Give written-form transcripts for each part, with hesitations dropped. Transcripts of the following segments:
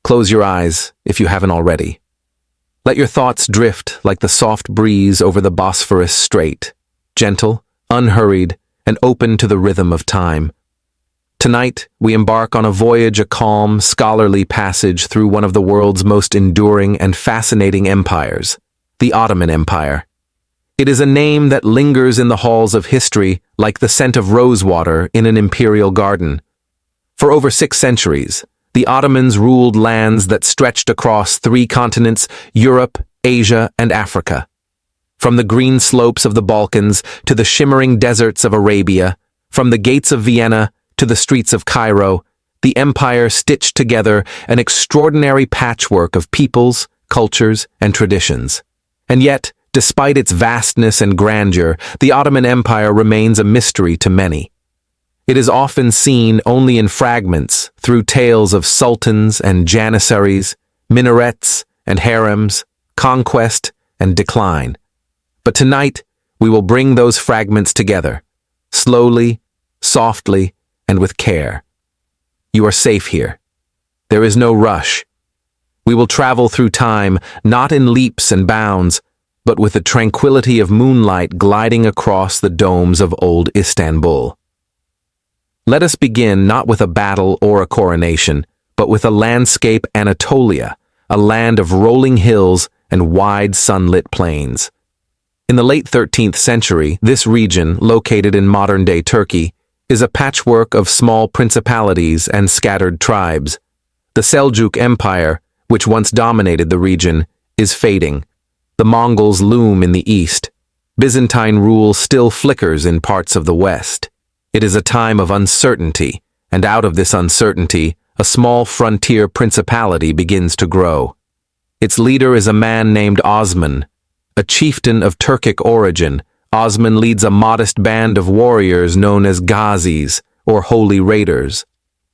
Close your eyes, if you haven't already. Let your thoughts drift like the soft breeze over the Bosphorus Strait, gentle, unhurried, and open to the rhythm of time. Tonight, we embark on a calm, scholarly passage through one of the world's most enduring and fascinating empires, the Ottoman Empire. It is a name that lingers in the halls of history like the scent of rosewater in an imperial garden. For over 6 centuries, the Ottomans ruled lands that stretched across 3 continents, Europe, Asia, and Africa. From the green slopes of the Balkans to the shimmering deserts of Arabia, from the gates of Vienna to the streets of Cairo, the empire stitched together an extraordinary patchwork of peoples, cultures, and traditions. And yet, despite its vastness and grandeur, the Ottoman Empire remains a mystery to many. It is often seen only in fragments through tales of sultans and janissaries, minarets and harems, conquest and decline. But tonight, we will bring those fragments together, slowly, softly, and with care. You are safe here. There is no rush. We will travel through time, not in leaps and bounds, but with the tranquility of moonlight gliding across the domes of old Istanbul. Let us begin not with a battle or a coronation, but with a landscape Anatolia, a land of rolling hills and wide sunlit plains. In the late 13th century, this region, located in modern-day Turkey, is a patchwork of small principalities and scattered tribes. The Seljuk Empire, which once dominated the region, is fading. The Mongols loom in the east. Byzantine rule still flickers in parts of the west. It is a time of uncertainty, and out of this uncertainty, a small frontier principality begins to grow. Its leader is a man named Osman. A chieftain of Turkic origin, Osman leads a modest band of warriors known as Ghazis, or holy raiders.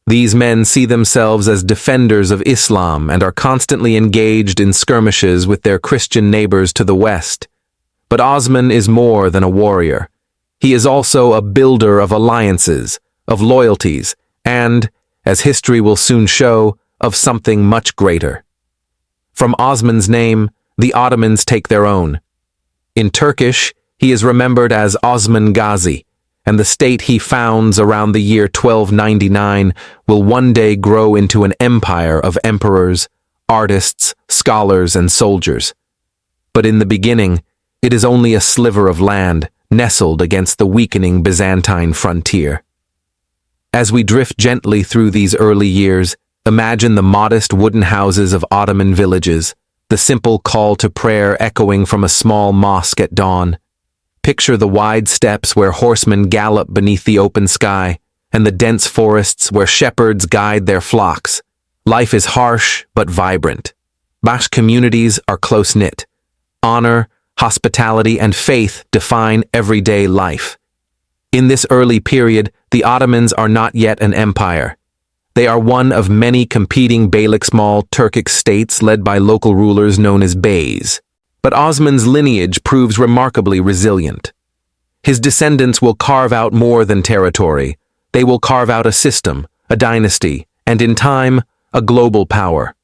These men see themselves as defenders of Islam and are constantly engaged in skirmishes with their Christian neighbors to the west. But Osman is more than a warrior. He is also a builder of alliances, of loyalties, and, as history will soon show, of something much greater. From Osman's name, the Ottomans take their own. In Turkish, he is remembered as Osman Gazi, and the state he founds around the year 1299 will one day grow into an empire of emperors, artists, scholars, and soldiers. But in the beginning, it is only a sliver of land, nestled against the weakening Byzantine frontier. As we drift gently through these early years, imagine the modest wooden houses of Ottoman villages, the simple call to prayer echoing from a small mosque at dawn. Picture the wide steppes where horsemen gallop beneath the open sky, and the dense forests where shepherds guide their flocks. Life is harsh but vibrant. Bash communities are close-knit. Honor, hospitality, and faith define everyday life. In this early period, the Ottomans are not yet an empire. They are one of many competing Beylik-small Turkic states led by local rulers known as beys. But Osman's lineage proves remarkably resilient. His descendants will carve out more than territory. They will carve out a system, a dynasty, and in time, a global power.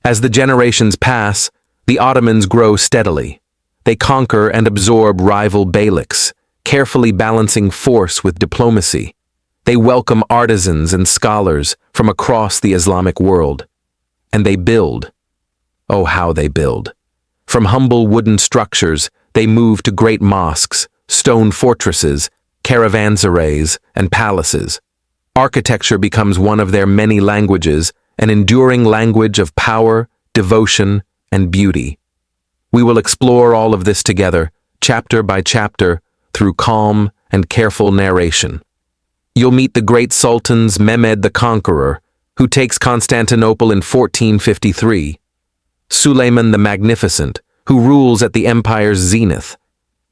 As the generations pass, the Ottomans grow steadily. They conquer and absorb rival beyliks, carefully balancing force with diplomacy. They welcome artisans and scholars from across the Islamic world. And they build. Oh, how they build. From humble wooden structures, they move to great mosques, stone fortresses, caravanserais, and palaces. Architecture becomes one of their many languages, an enduring language of power, devotion, and beauty. We will explore all of this together, chapter by chapter, through calm and careful narration. You'll meet the great sultans Mehmed the Conqueror, who takes Constantinople in 1453, Suleiman the Magnificent, who rules at the empire's zenith,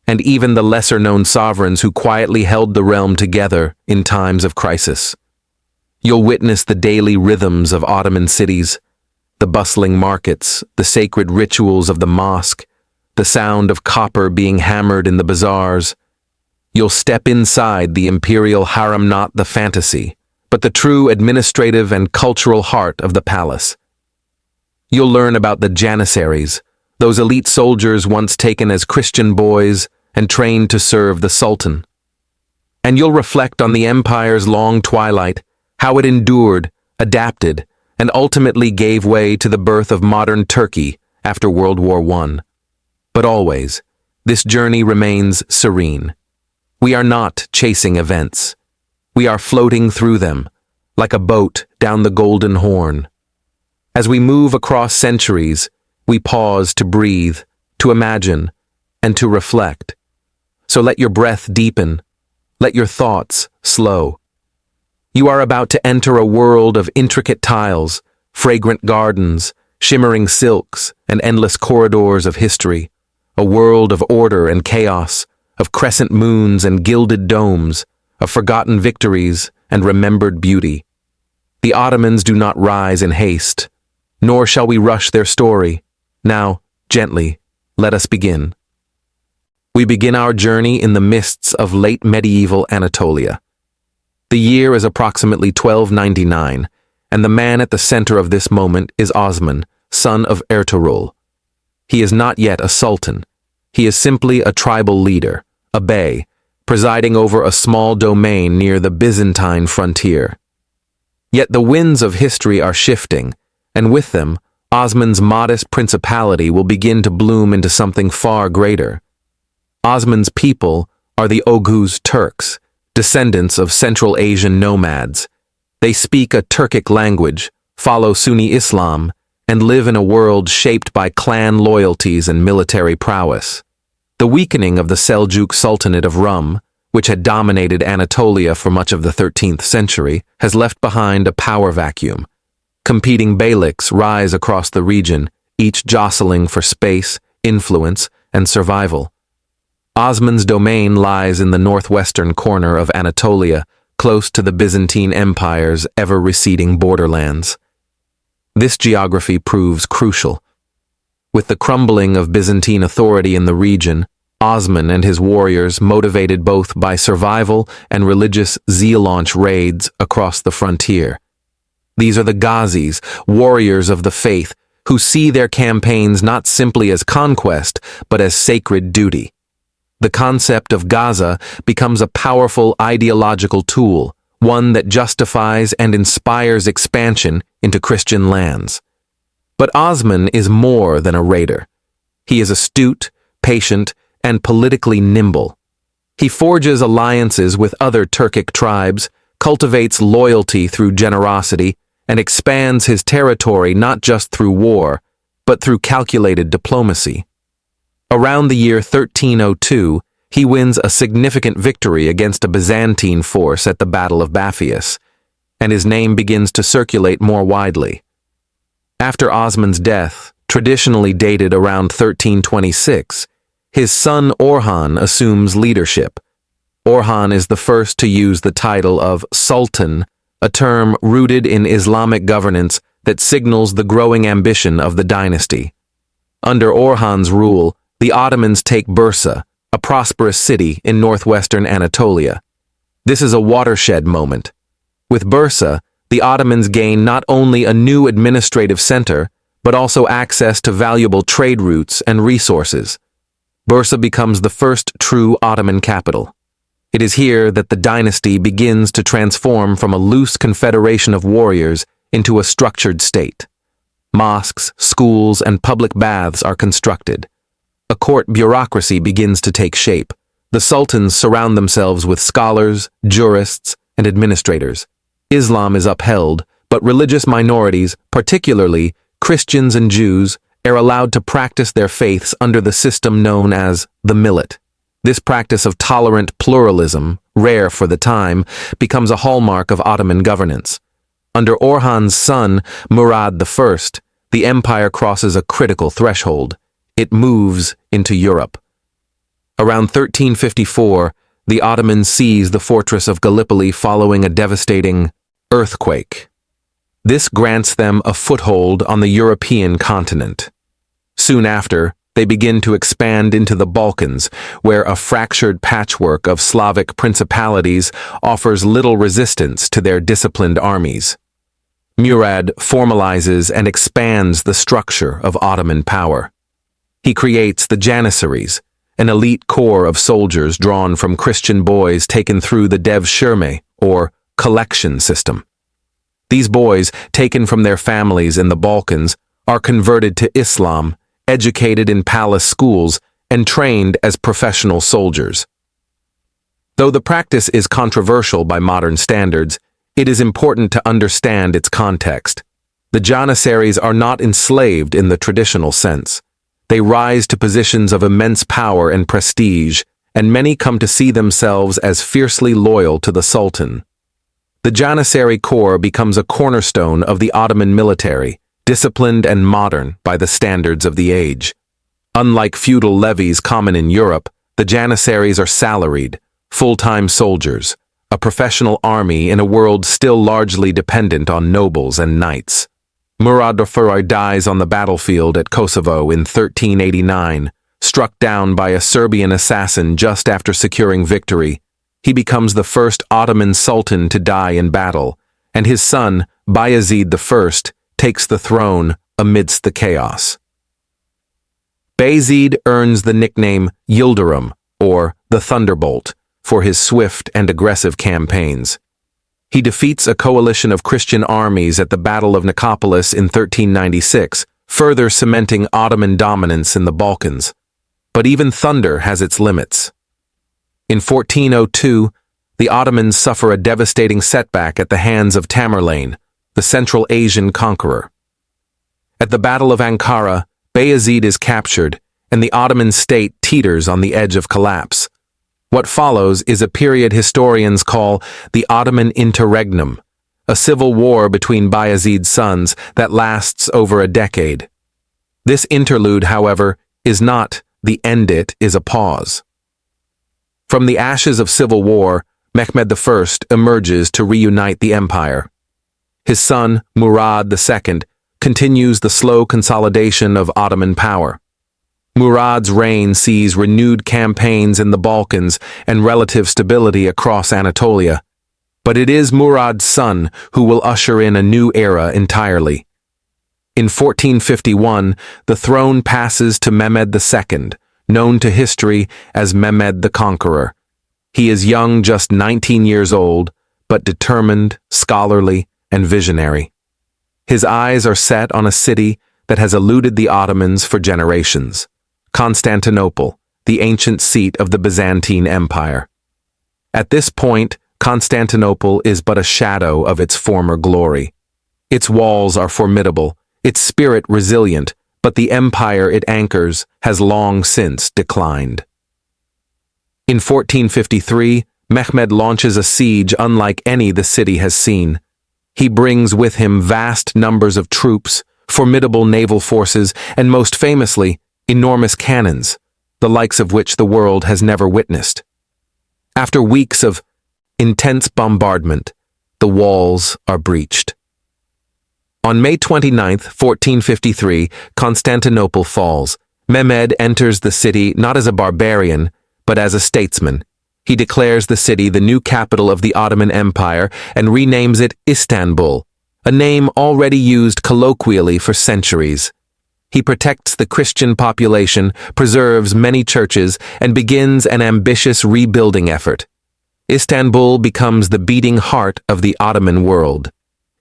and even the lesser-known sovereigns who quietly held the realm together in times of crisis. You'll witness the daily rhythms of Ottoman cities, the bustling markets, the sacred rituals of the mosque, the sound of copper being hammered in the bazaars. You'll step inside the imperial harem, not the fantasy, but the true administrative and cultural heart of the palace. You'll learn about the Janissaries, those elite soldiers once taken as Christian boys and trained to serve the Sultan. And you'll reflect on the empire's long twilight, how it endured, adapted, and ultimately gave way to the birth of modern Turkey after World War I. But always, this journey remains serene. We are not chasing events. We are floating through them, like a boat down the Golden Horn. As we move across centuries, we pause to breathe, to imagine, and to reflect. So let your breath deepen. Let your thoughts slow. You are about to enter a world of intricate tiles, fragrant gardens, shimmering silks, and endless corridors of history. A world of order and chaos, of crescent moons and gilded domes, of forgotten victories and remembered beauty. The Ottomans do not rise in haste, nor shall we rush their story. Now, gently, let us begin. We begin our journey in the mists of late medieval Anatolia. The year is approximately 1299, and the man at the center of this moment is Osman, son of Ertugrul. He is not yet a sultan. He is simply a tribal leader, a bey, presiding over a small domain near the Byzantine frontier. Yet the winds of history are shifting, and with them, Osman's modest principality will begin to bloom into something far greater. Osman's people are the Oghuz Turks, descendants of Central Asian nomads. They speak a Turkic language, follow Sunni Islam, and live in a world shaped by clan loyalties and military prowess. The weakening of the Seljuk Sultanate of Rum, which had dominated Anatolia for much of the 13th century, has left behind a power vacuum. Competing beyliks rise across the region, each jostling for space, influence, and survival. Osman's domain lies in the northwestern corner of Anatolia, close to the Byzantine Empire's ever-receding borderlands. This geography proves crucial. With the crumbling of Byzantine authority in the region, Osman and his warriors, motivated both by survival and religious zeal, launch raids across the frontier. These are the Ghazis, warriors of the faith, who see their campaigns not simply as conquest, but as sacred duty. The concept of Gaza becomes a powerful ideological tool, one that justifies and inspires expansion into Christian lands. But Osman is more than a raider. He is astute, patient, and politically nimble. He forges alliances with other Turkic tribes, cultivates loyalty through generosity, and expands his territory not just through war, but through calculated diplomacy. Around the year 1302, he wins a significant victory against a Byzantine force at the Battle of Baphius, and his name begins to circulate more widely. After Osman's death, traditionally dated around 1326, his son Orhan assumes leadership. Orhan is the first to use the title of Sultan, a term rooted in Islamic governance that signals the growing ambition of the dynasty. Under Orhan's rule, the Ottomans take Bursa, a prosperous city in northwestern Anatolia. This is a watershed moment. With Bursa, the Ottomans gain not only a new administrative center, but also access to valuable trade routes and resources. Bursa becomes the first true Ottoman capital. It is here that the dynasty begins to transform from a loose confederation of warriors into a structured state. Mosques, schools, and public baths are constructed. A court bureaucracy begins to take shape. The sultans surround themselves with scholars, jurists, and administrators. Islam is upheld, but religious minorities, particularly Christians and Jews, are allowed to practice their faiths under the system known as the millet. This practice of tolerant pluralism, rare for the time, becomes a hallmark of Ottoman governance. Under Orhan's son, Murad I, the empire crosses a critical threshold. It moves into Europe. Around 1354, the Ottomans seize the fortress of Gallipoli following a devastating earthquake. This grants them a foothold on the European continent. Soon after, they begin to expand into the Balkans, where a fractured patchwork of Slavic principalities offers little resistance to their disciplined armies. Murad formalizes and expands the structure of Ottoman power. He creates the Janissaries, an elite corps of soldiers drawn from Christian boys taken through the devshirme, or collection system. These boys, taken from their families in the Balkans, are converted to Islam, educated in palace schools, and trained as professional soldiers. Though the practice is controversial by modern standards, it is important to understand its context. The Janissaries are not enslaved in the traditional sense. They rise to positions of immense power and prestige, and many come to see themselves as fiercely loyal to the Sultan. The Janissary Corps becomes a cornerstone of the Ottoman military, disciplined and modern by the standards of the age. Unlike feudal levies common in Europe, the Janissaries are salaried, full-time soldiers, a professional army in a world still largely dependent on nobles and knights. Murad I dies on the battlefield at Kosovo in 1389, struck down by a Serbian assassin just after securing victory. He becomes the first Ottoman sultan to die in battle, and his son, Bayezid I, takes the throne amidst the chaos. Bayezid earns the nickname Yildirim, or the Thunderbolt, for his swift and aggressive campaigns. He defeats a coalition of Christian armies at the Battle of Nicopolis in 1396, further cementing Ottoman dominance in the Balkans. But even thunder has its limits. In 1402, the Ottomans suffer a devastating setback at the hands of Tamerlane, the Central Asian conqueror. At the Battle of Ankara, Bayezid is captured, and the Ottoman state teeters on the edge of collapse. What follows is a period historians call the Ottoman Interregnum, a civil war between Bayezid's sons that lasts over a decade. This interlude, however, is not the end, it is a pause. From the ashes of civil war, Mehmed I emerges to reunite the empire. His son, Murad II, continues the slow consolidation of Ottoman power. Murad's reign sees renewed campaigns in the Balkans and relative stability across Anatolia. But it is Murad's son who will usher in a new era entirely. In 1451, the throne passes to Mehmed II, known to history as Mehmed the Conqueror. He is young, just 19 years old, but determined, scholarly, and visionary. His eyes are set on a city that has eluded the Ottomans for generations: Constantinople, the ancient seat of the Byzantine Empire. At this point, Constantinople is but a shadow of its former glory. Its walls are formidable, its spirit resilient, but the empire it anchors has long since declined. In 1453, Mehmed launches a siege unlike any the city has seen. He brings with him vast numbers of troops, formidable naval forces, and most famously, enormous cannons, the likes of which the world has never witnessed. After weeks of intense bombardment, the walls are breached. On May 29, 1453, Constantinople falls. Mehmed enters the city not as a barbarian, but as a statesman. He declares the city the new capital of the Ottoman Empire and renames it Istanbul, a name already used colloquially for centuries. He protects the Christian population, preserves many churches, and begins an ambitious rebuilding effort. Istanbul becomes the beating heart of the Ottoman world.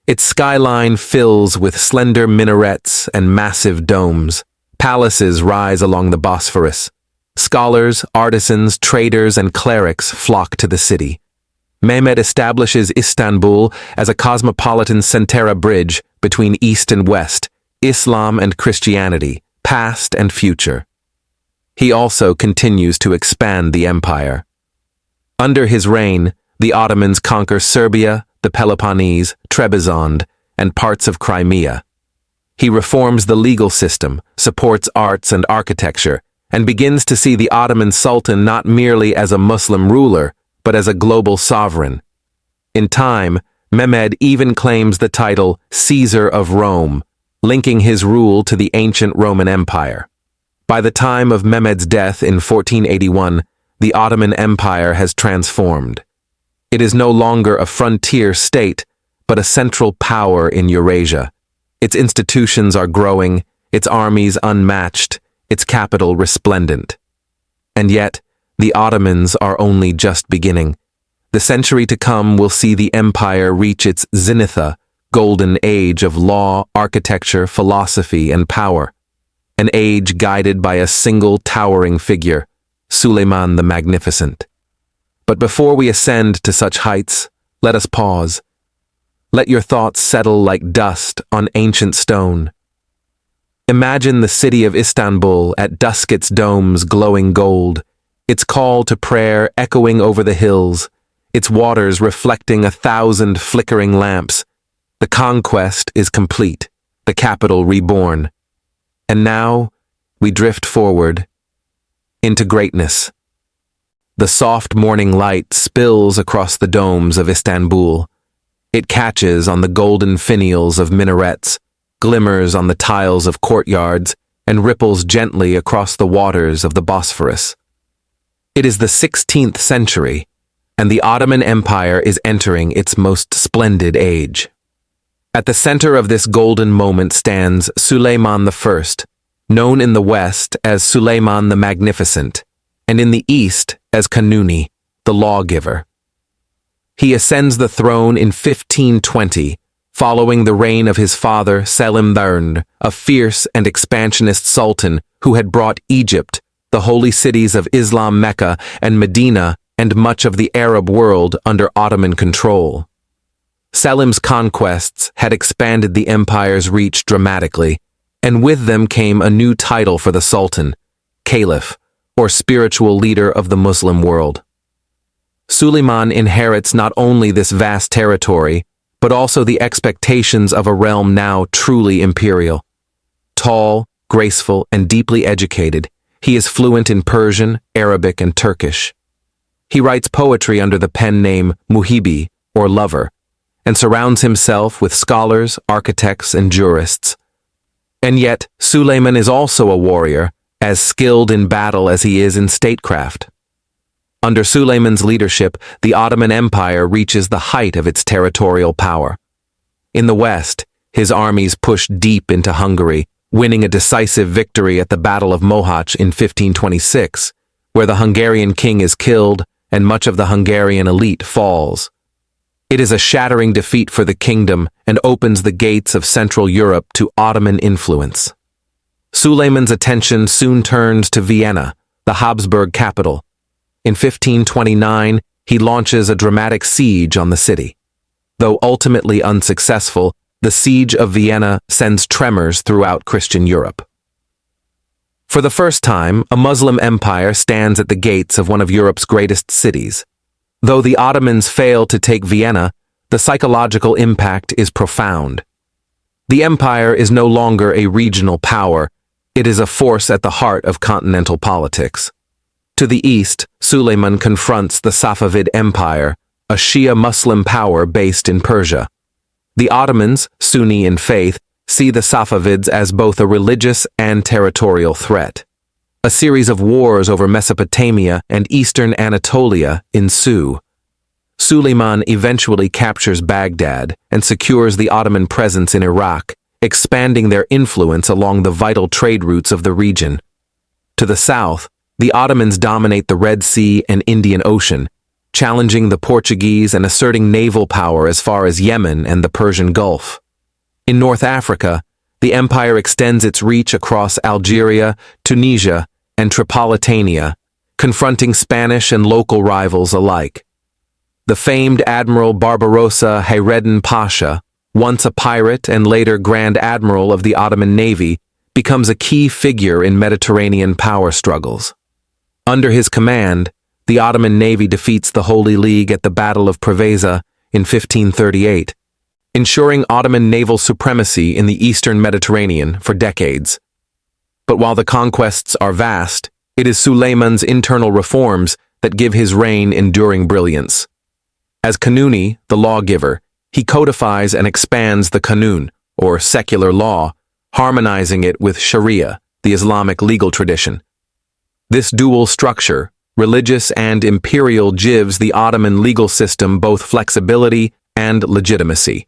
Its skyline fills with slender minarets and massive domes. Palaces rise along the Bosphorus. Scholars, artisans, traders, and clerics flock to the city. Mehmed establishes Istanbul as a cosmopolitan Centera bridge between East and West, Islam and Christianity, past and future. He also continues to expand the empire. Under his reign, the Ottomans conquer Serbia, the Peloponnese, Trebizond, and parts of Crimea. He reforms the legal system, supports arts and architecture, and begins to see the Ottoman Sultan not merely as a Muslim ruler, but as a global sovereign. In time, Mehmed even claims the title Caesar of Rome, linking his rule to the ancient Roman Empire. By the time of Mehmed's death in 1481, the Ottoman Empire has transformed. It is no longer a frontier state, but but a central power in Eurasia. Its institutions are growing, its armies unmatched, its capital resplendent. And yet, the Ottomans are only just beginning. The century to come will see the empire reach its zenith, golden age of law, architecture, philosophy, and power. An age guided by a single towering figure, Suleiman the Magnificent. But before we ascend to such heights, let us pause. Let your thoughts settle like dust on ancient stone. Imagine the city of Istanbul at dusk, its domes glowing gold, its call to prayer echoing over the hills, its waters reflecting 1,000 flickering lamps. The conquest is complete, the capital reborn. And now, we drift forward into greatness. The soft morning light spills across the domes of Istanbul. It catches on the golden finials of minarets, glimmers on the tiles of courtyards, and ripples gently across the waters of the Bosphorus. It is the 16th century, and the Ottoman Empire is entering its most splendid age. At the center of this golden moment stands Suleiman I, known in the West as Suleiman the Magnificent, and in the East as Kanuni, the lawgiver. He ascends the throne in 1520, following the reign of his father Selim II, a fierce and expansionist sultan who had brought Egypt, the holy cities of Islam Mecca and Medina, and much of the Arab world under Ottoman control. Selim's conquests had expanded the empire's reach dramatically, and with them came a new title for the sultan, caliph, or spiritual leader of the Muslim world. Suleiman inherits not only this vast territory, but also the expectations of a realm now truly imperial. Tall, graceful, and deeply educated, he is fluent in Persian, Arabic, and Turkish. He writes poetry under the pen name Muhibi, or lover, and surrounds himself with scholars, architects, and jurists. And yet, Suleiman is also a warrior, as skilled in battle as he is in statecraft. Under Suleiman's leadership, the Ottoman Empire reaches the height of its territorial power. In the West, his armies push deep into Hungary, winning a decisive victory at the Battle of Mohacs in 1526, where the Hungarian king is killed and much of the Hungarian elite falls. It is a shattering defeat for the kingdom and opens the gates of Central Europe to Ottoman influence. Suleiman's attention soon turns to Vienna, the Habsburg capital. In 1529, he launches a dramatic siege on the city. Though ultimately unsuccessful, the siege of Vienna sends tremors throughout Christian Europe. For the first time, a Muslim empire stands at the gates of one of Europe's greatest cities. Though the Ottomans fail to take Vienna, the psychological impact is profound. The empire is no longer a regional power, it is a force at the heart of continental politics. To the east, Suleiman confronts the Safavid Empire, a Shia Muslim power based in Persia. The Ottomans, Sunni in faith, see the Safavids as both a religious and territorial threat. A series of wars over Mesopotamia and eastern Anatolia ensue. Suleiman eventually captures Baghdad and secures the Ottoman presence in Iraq, expanding their influence along the vital trade routes of the region. To the south, the Ottomans dominate the Red Sea and Indian Ocean, challenging the Portuguese and asserting naval power as far as Yemen and the Persian Gulf. In North Africa, the empire extends its reach across Algeria, Tunisia, and Tripolitania, confronting Spanish and local rivals alike. The famed Admiral Barbarossa Hayreddin Pasha, once a pirate and later Grand Admiral of the Ottoman Navy, becomes a key figure in Mediterranean power struggles. Under his command, the Ottoman Navy defeats the Holy League at the Battle of Preveza in 1538, ensuring Ottoman naval supremacy in the eastern Mediterranean for decades. But while the conquests are vast, it is Suleiman's internal reforms that give his reign enduring brilliance. As Kanuni, the lawgiver, he codifies and expands the Kanun, or secular law, harmonizing it with Sharia, the Islamic legal tradition. This dual structure, religious and imperial, gives the Ottoman legal system both flexibility and legitimacy.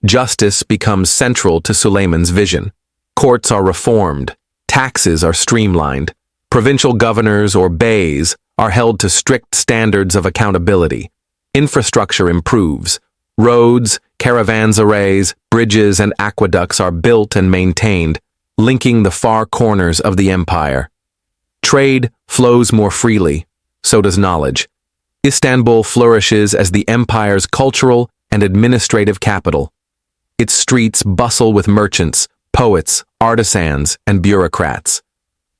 Justice becomes central to Suleiman's vision. Courts are reformed, taxes are streamlined, provincial governors or beys are held to strict standards of accountability. Infrastructure improves. Roads, caravanserais, bridges, and aqueducts are built and maintained, linking the far corners of the empire. Trade flows more freely, so does knowledge. Istanbul flourishes as the empire's cultural and administrative capital. Its streets bustle with merchants, poets, artisans, and bureaucrats.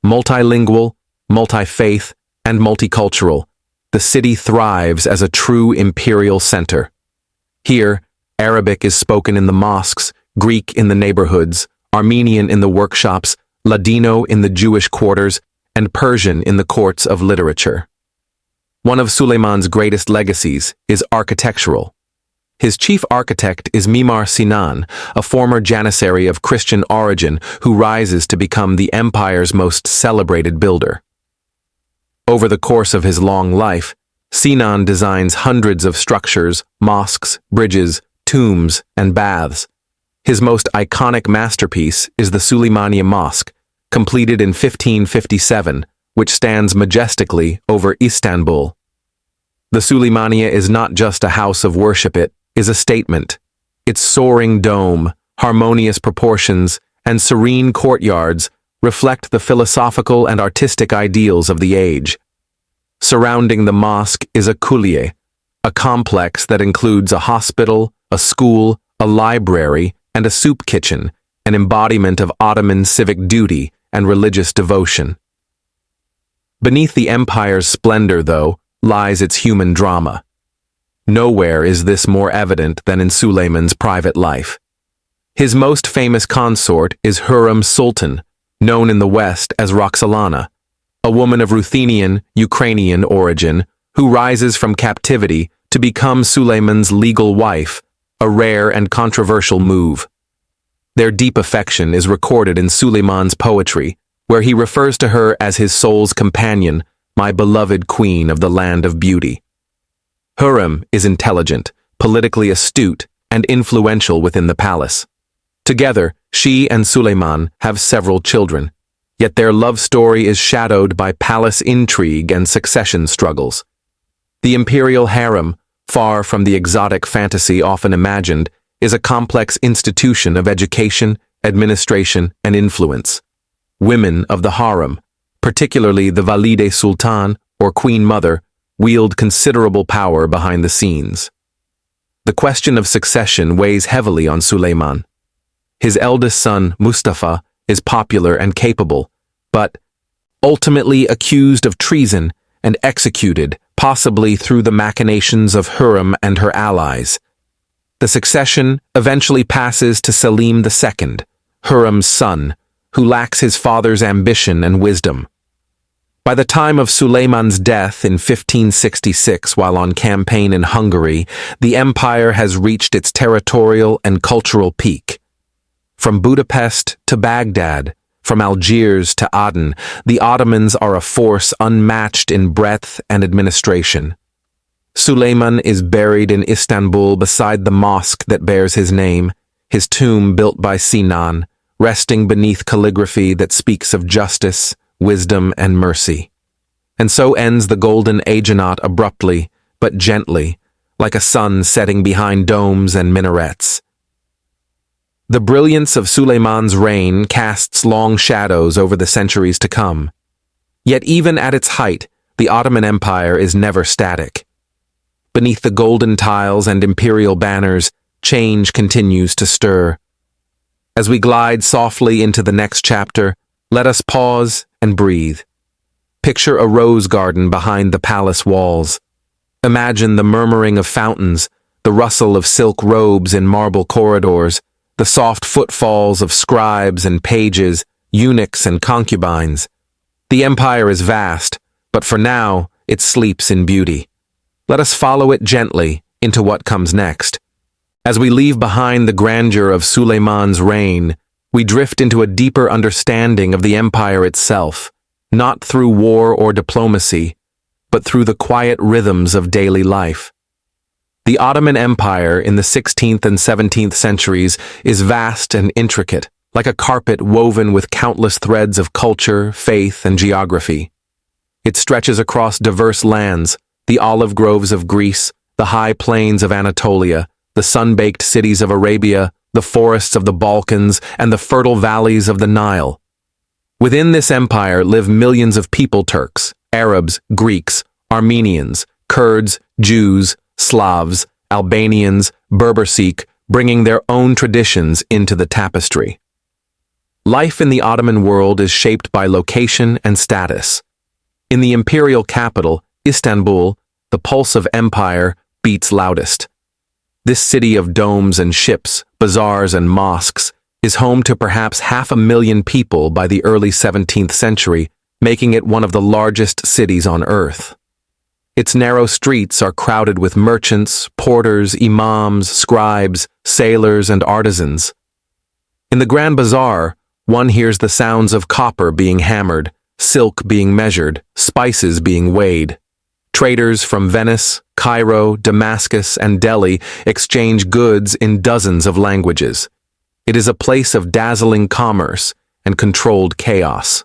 Multilingual, multi-faith, and multicultural, the city thrives as a true imperial center. Here, Arabic is spoken in the mosques, Greek in the neighborhoods, Armenian in the workshops, Ladino in the Jewish quarters, and Persian in the courts of literature. One of Suleiman's greatest legacies is architectural. His chief architect is Mimar Sinan, a former janissary of Christian origin who rises to become the empire's most celebrated builder. Over the course of his long life, Sinan designs hundreds of structures, mosques, bridges, tombs, and baths. His most iconic masterpiece is the Süleymaniye Mosque, completed in 1557, which stands majestically over Istanbul. The Süleymaniye is not just a house of worship, it is a statement. Its soaring dome, harmonious proportions, and serene courtyards reflect the philosophical and artistic ideals of the age. Surrounding the mosque is a kulliye, a complex that includes a hospital, a school, a library, and a soup kitchen, an embodiment of Ottoman civic duty and religious devotion. Beneath the empire's splendor, though, lies its human drama. Nowhere is this more evident than in Suleiman's private life. His most famous consort is Hürrem Sultan, known in the West as Roxolana, a woman of Ruthenian, Ukrainian origin who rises from captivity to become Suleiman's legal wife, a rare and controversial move. Their deep affection is recorded in Suleiman's poetry, where he refers to her as his soul's companion, my beloved queen of the land of beauty. Hürrem is intelligent, politically astute, and influential within the palace. Together, she and Suleiman have several children, yet their love story is shadowed by palace intrigue and succession struggles. The imperial harem, far from the exotic fantasy often imagined, is a complex institution of education, administration, and influence. Women of the harem, particularly the Valide Sultan or Queen Mother, wield considerable power behind the scenes. The question of succession weighs heavily on Suleiman. His eldest son, Mustafa, is popular and capable, but ultimately accused of treason and executed, possibly through the machinations of Hürrem and her allies. The succession eventually passes to Selim II, Hürrem's son, who lacks his father's ambition and wisdom. By the time of Suleiman's death in 1566 while on campaign in Hungary, the empire has reached its territorial and cultural peak. From Budapest to Baghdad, from Algiers to Aden, the Ottomans are a force unmatched in breadth and administration. Suleiman is buried in Istanbul beside the mosque that bears his name, his tomb built by Sinan, resting beneath calligraphy that speaks of justice, wisdom, and mercy. And so ends the golden agenate abruptly, but gently, like a sun setting behind domes and minarets. The brilliance of Suleiman's reign casts long shadows over the centuries to come. Yet even at its height, the Ottoman Empire is never static. Beneath the golden tiles and imperial banners, change continues to stir. As we glide softly into the next chapter, let us pause and breathe. Picture a rose garden behind the palace walls. Imagine the murmuring of fountains, the rustle of silk robes in marble corridors, the soft footfalls of scribes and pages, eunuchs and concubines. The empire is vast, but for now, it sleeps in beauty. Let us follow it gently into what comes next. As we leave behind the grandeur of Suleiman's reign, we drift into a deeper understanding of the empire itself, not through war or diplomacy, but through the quiet rhythms of daily life. The Ottoman Empire in the 16th and 17th centuries is vast and intricate, like a carpet woven with countless threads of culture, faith, and geography. It stretches across diverse lands, the olive groves of Greece, the high plains of Anatolia, the sun-baked cities of Arabia, the forests of the Balkans, and the fertile valleys of the Nile. Within this empire live millions of people: Turks, Arabs, Greeks, Armenians, Kurds, Jews, Slavs, Albanians, Berber Sikh, bringing their own traditions into the tapestry. Life in the Ottoman world is shaped by location and status. In the imperial capital, Istanbul, the pulse of empire beats loudest. This city of domes and ships, bazaars and mosques, is home to perhaps 500,000 people by the early 17th century, making it one of the largest cities on earth. Its narrow streets are crowded with merchants, porters, imams, scribes, sailors, and artisans. In the Grand Bazaar, one hears the sounds of copper being hammered, silk being measured, spices being weighed. Traders from Venice, Cairo, Damascus, and Delhi exchange goods in dozens of languages. It is a place of dazzling commerce and controlled chaos.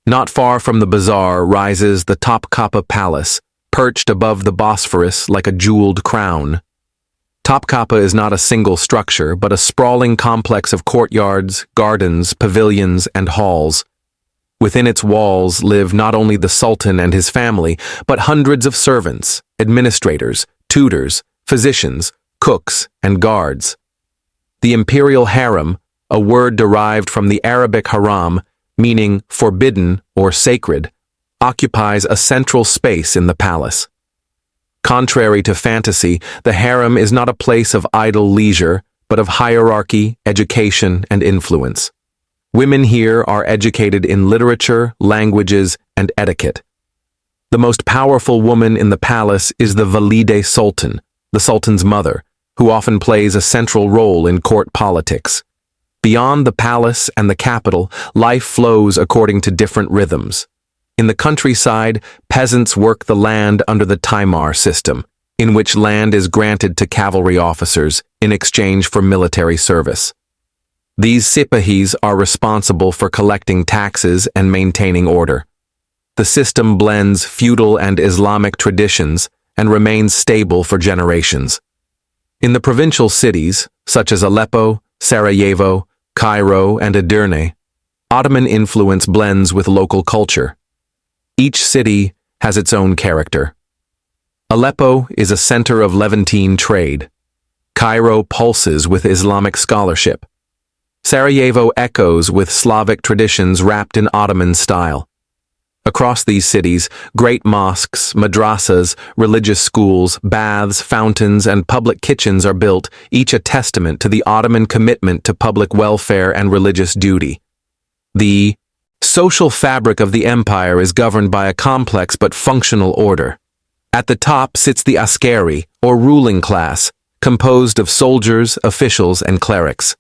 Not far from the bazaar rises the Topkapi Palace, perched above the Bosphorus like a jeweled crown. Topkapi is not a single structure, but a sprawling complex of courtyards, gardens, pavilions, and halls. Within its walls live not only the Sultan and his family, but hundreds of servants, administrators, tutors, physicians, cooks, and guards. The imperial harem, a word derived from the Arabic haram, meaning forbidden or sacred, occupies a central space in the palace. Contrary to fantasy, the harem is not a place of idle leisure, but of hierarchy, education, and influence. Women here are educated in literature, languages, and etiquette. The most powerful woman in the palace is the Valide Sultan, the Sultan's mother, who often plays a central role in court politics. Beyond the palace and the capital, life flows according to different rhythms. In the countryside, peasants work the land under the Taimar system, in which land is granted to cavalry officers in exchange for military service. These sipahis are responsible for collecting taxes and maintaining order. The system blends feudal and Islamic traditions and remains stable for generations. In the provincial cities, such as Aleppo, Sarajevo, Cairo, and Edirne, Ottoman influence blends with local culture. Each city has its own character. Aleppo is a center of Levantine trade. Cairo pulses with Islamic scholarship. Sarajevo echoes with Slavic traditions wrapped in Ottoman style. Across these cities, great mosques, madrasas, religious schools, baths, fountains, and public kitchens are built, each a testament to the Ottoman commitment to public welfare and religious duty. The social fabric of the empire is governed by a complex but functional order. At the top sits the askeri, or ruling class, composed of soldiers, officials, and clerics.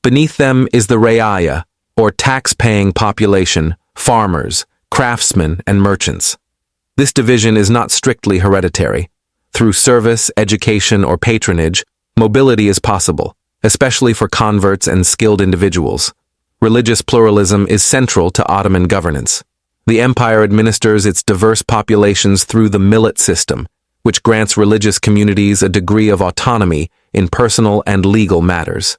Beneath them is the reaya, or tax-paying population, farmers, craftsmen, and merchants. This division is not strictly hereditary. Through service, education, or patronage, mobility is possible, especially for converts and skilled individuals. Religious pluralism is central to Ottoman governance. The empire administers its diverse populations through the millet system, which grants religious communities a degree of autonomy in personal and legal matters.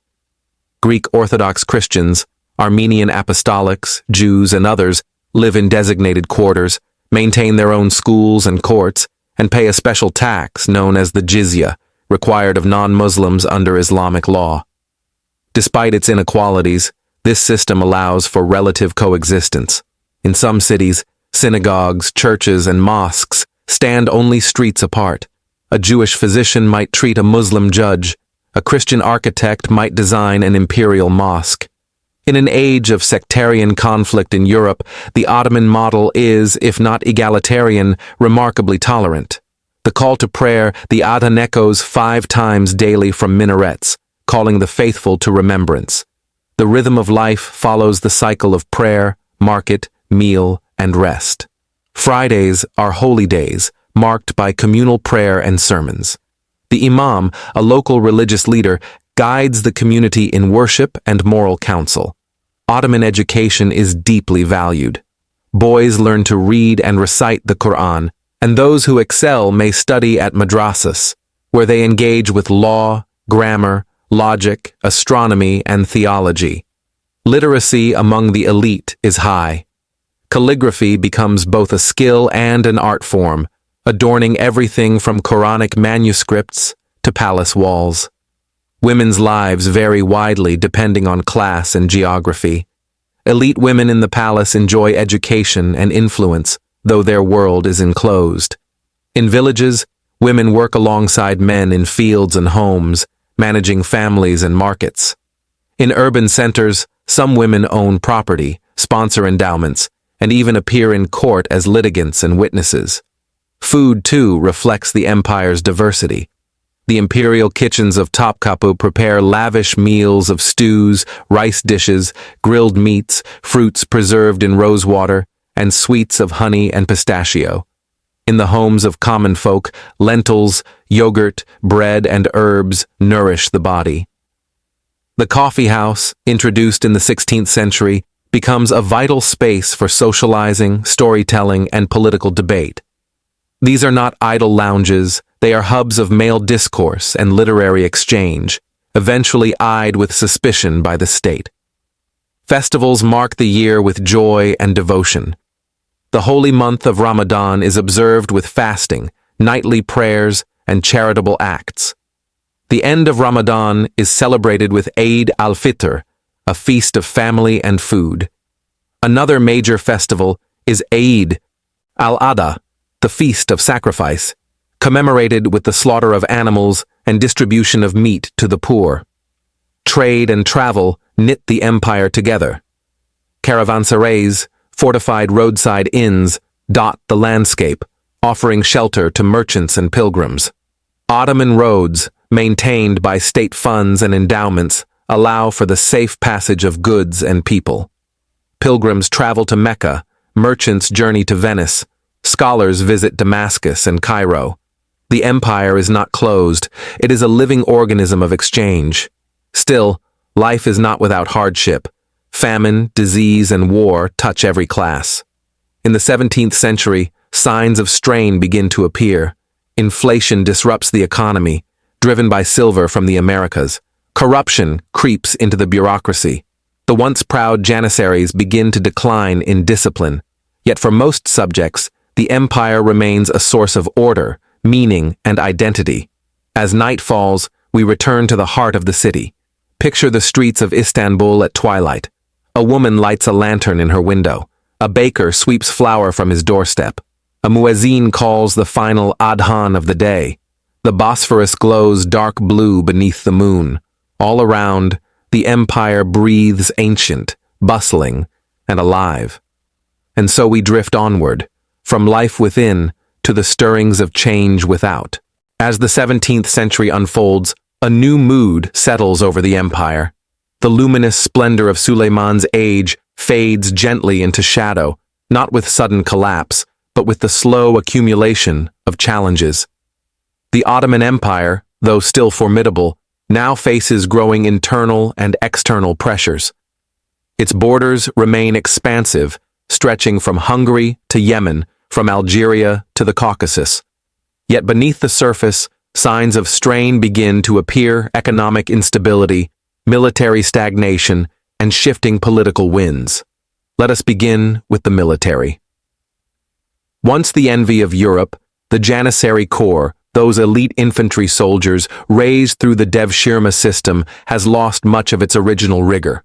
Greek Orthodox Christians, Armenian Apostolics, Jews, and others live in designated quarters, maintain their own schools and courts, and pay a special tax known as the jizya, required of non-Muslims under Islamic law. Despite its inequalities, this system allows for relative coexistence. In some cities, synagogues, churches, and mosques stand only streets apart. A Jewish physician might treat a Muslim judge. A Christian architect might design an imperial mosque. In an age of sectarian conflict in Europe, the Ottoman model is, if not egalitarian, remarkably tolerant. The call to prayer, the adhan echoes 5 times daily from minarets, calling the faithful to remembrance. The rhythm of life follows the cycle of prayer, market, meal, and rest. Fridays are holy days, marked by communal prayer and sermons. The imam, a local religious leader, guides the community in worship and moral counsel. Ottoman education is deeply valued. Boys learn to read and recite the Quran, and those who excel may study at madrasas, where they engage with law, grammar, logic, astronomy, and theology. Literacy among the elite is high. Calligraphy becomes both a skill and an art form, adorning everything from Quranic manuscripts to palace walls. Women's lives vary widely depending on class and geography. Elite women in the palace enjoy education and influence, though their world is enclosed. In villages, women work alongside men in fields and homes, managing families and markets. In urban centers, some women own property, sponsor endowments, and even appear in court as litigants and witnesses. Food, too, reflects the empire's diversity. The imperial kitchens of Topkapi prepare lavish meals of stews, rice dishes, grilled meats, fruits preserved in rosewater, and sweets of honey and pistachio. In the homes of common folk, lentils, yogurt, bread, and herbs nourish the body. The coffee house, introduced in the 16th century, becomes a vital space for socializing, storytelling, and political debate. These are not idle lounges, they are hubs of male discourse and literary exchange, eventually eyed with suspicion by the state. Festivals mark the year with joy and devotion. The holy month of Ramadan is observed with fasting, nightly prayers, and charitable acts. The end of Ramadan is celebrated with Eid al-Fitr, a feast of family and food. Another major festival is Eid al-Adha, the feast of sacrifice, commemorated with the slaughter of animals and distribution of meat to the poor. Trade and travel knit the empire together. Caravanserais, fortified roadside inns, dot the landscape, offering shelter to merchants and pilgrims. Ottoman roads, maintained by state funds and endowments, allow for the safe passage of goods and people. Pilgrims travel to Mecca, merchants journey to Venice, scholars visit Damascus and Cairo. The empire is not closed, it is a living organism of exchange. Still, life is not without hardship. Famine, disease, and war touch every class. In the 17th century, signs of strain begin to appear. Inflation disrupts the economy, driven by silver from the Americas. Corruption creeps into the bureaucracy. The once proud janissaries begin to decline in discipline. Yet for most subjects, the empire remains a source of order, meaning, and identity. As night falls, we return to the heart of the city. Picture the streets of Istanbul at twilight. A woman lights a lantern in her window. A baker sweeps flour from his doorstep. A muezzin calls the final adhan of the day. The Bosphorus glows dark blue beneath the moon. All around, the empire breathes ancient, bustling, and alive. And so we drift onward, from life within to the stirrings of change without. As the 17th century unfolds, a new mood settles over the empire. The luminous splendor of Suleiman's age fades gently into shadow, not with sudden collapse, but with the slow accumulation of challenges. The Ottoman Empire, though still formidable, now faces growing internal and external pressures. Its borders remain expansive, stretching from Hungary to Yemen, from Algeria to the Caucasus. Yet beneath the surface, signs of strain begin to appear: economic instability, military stagnation, and shifting political winds. Let us begin with the military. Once the envy of Europe, the Janissary Corps, those elite infantry soldiers raised through the Devshirme system, has lost much of its original rigor.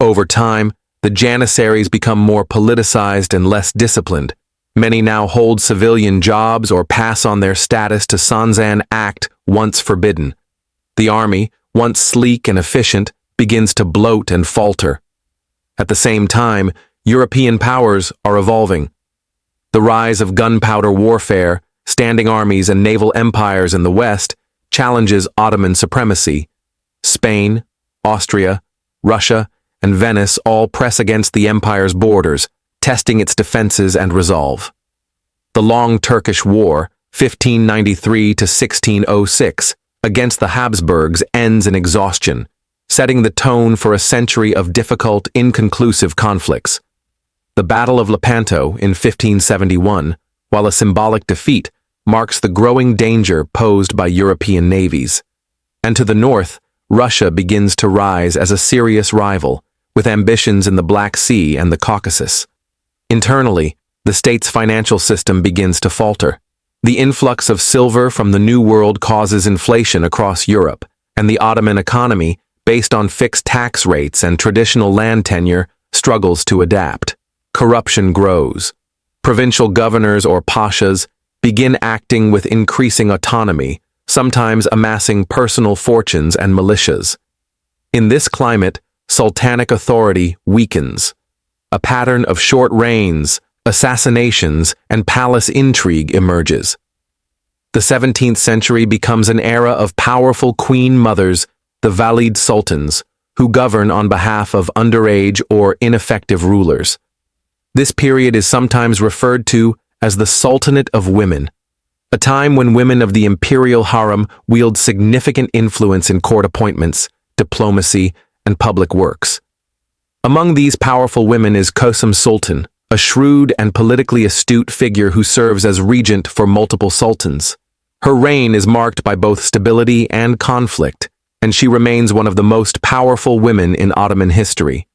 Over time, the Janissaries become more politicized and less disciplined. Many now hold civilian jobs or pass on their status to Sanzan Act, once forbidden. The army, once sleek and efficient, begins to bloat and falter. At the same time, European powers are evolving. The rise of gunpowder warfare, standing armies, and naval empires in the West challenges Ottoman supremacy. Spain, Austria, Russia, and Venice all press against the empire's borders, testing its defenses and resolve. The long Turkish War, 1593 to 1606, against the Habsburgs ends in exhaustion, setting the tone for a century of difficult, inconclusive conflicts. The Battle of Lepanto in 1571, while a symbolic defeat, marks the growing danger posed by European navies. And to the north, Russia begins to rise as a serious rival, with ambitions in the Black Sea and the Caucasus. Internally, the state's financial system begins to falter. The influx of silver from the New World causes inflation across Europe, and the Ottoman economy, based on fixed tax rates and traditional land tenure, struggles to adapt. Corruption grows. Provincial governors or pashas begin acting with increasing autonomy, sometimes amassing personal fortunes and militias. In this climate, sultanic authority weakens. A pattern of short reigns, assassinations, and palace intrigue emerges. The 17th century becomes an era of powerful queen mothers, the Valid sultans, who govern on behalf of underage or ineffective rulers. This period is sometimes referred to as the Sultanate of Women, a time when women of the imperial harem wield significant influence in court appointments, diplomacy, and public works. Among these powerful women is Kösem Sultan, a shrewd and politically astute figure who serves as regent for multiple sultans. Her reign is marked by both stability and conflict, and she remains one of the most powerful women in Ottoman history.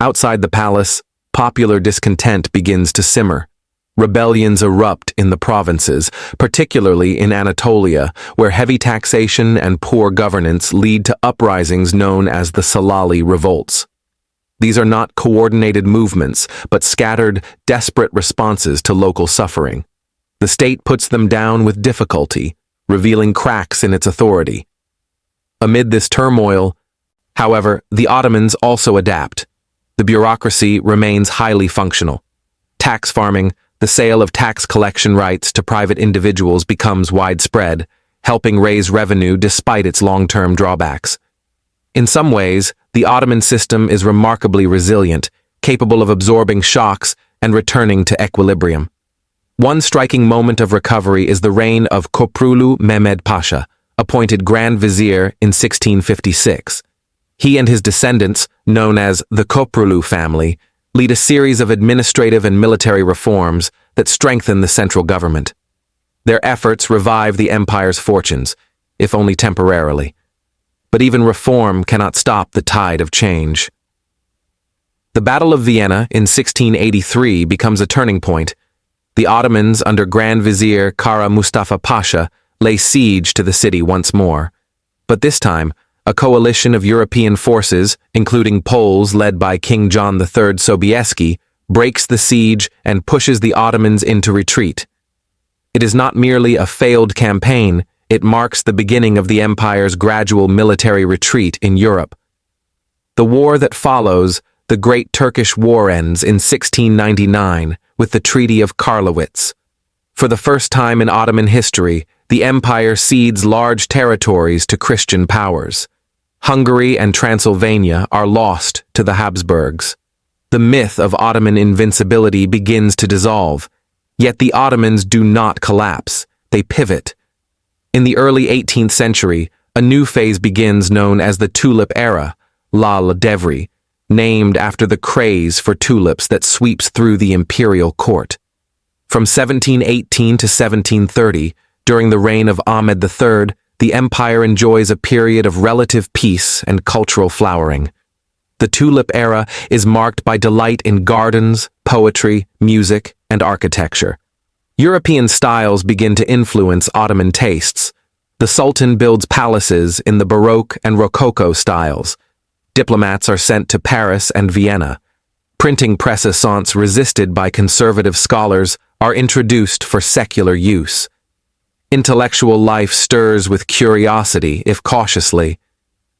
Outside the palace, popular discontent begins to simmer. Rebellions erupt in the provinces, particularly in Anatolia, where heavy taxation and poor governance lead to uprisings known as the Salali revolts. These are not coordinated movements, but scattered, desperate responses to local suffering. The state puts them down with difficulty, revealing cracks in its authority. Amid this turmoil, however, the Ottomans also adapt. The bureaucracy remains highly functional. Tax farming, the sale of tax collection rights to private individuals, becomes widespread, helping raise revenue despite its long-term drawbacks. In some ways, the Ottoman system is remarkably resilient, capable of absorbing shocks and returning to equilibrium. One striking moment of recovery is the reign of Köprülü Mehmed Pasha, appointed Grand Vizier in 1656. He and his descendants, known as the Köprülü family, lead a series of administrative and military reforms that strengthen the central government. Their efforts revive the empire's fortunes, if only temporarily. But even reform cannot stop the tide of change. The Battle of Vienna in 1683 becomes a turning point. The Ottomans, under Grand Vizier Kara Mustafa Pasha, lay siege to the city once more. But this time, a coalition of European forces, including Poles led by King John III Sobieski, breaks the siege and pushes the Ottomans into retreat. It is not merely a failed campaign, it marks the beginning of the empire's gradual military retreat in Europe. The war that follows, the Great Turkish War, ends in 1699 with the Treaty of Karlowitz. For the first time in Ottoman history, the empire cedes large territories to Christian powers. Hungary and Transylvania are lost to the Habsburgs. The myth of Ottoman invincibility begins to dissolve, yet the Ottomans do not collapse, they pivot. In the early 18th century, a new phase begins known as the Tulip Era, Lal Devri, named after the craze for tulips that sweeps through the imperial court. From 1718 to 1730, during the reign of Ahmed III, the empire enjoys a period of relative peace and cultural flowering. The Tulip Era is marked by delight in gardens, poetry, music, and architecture. European styles begin to influence Ottoman tastes. The Sultan builds palaces in the Baroque and Rococo styles. Diplomats are sent to Paris and Vienna. Printing presses resisted by conservative scholars are introduced for secular use. Intellectual life stirs with curiosity, if cautiously.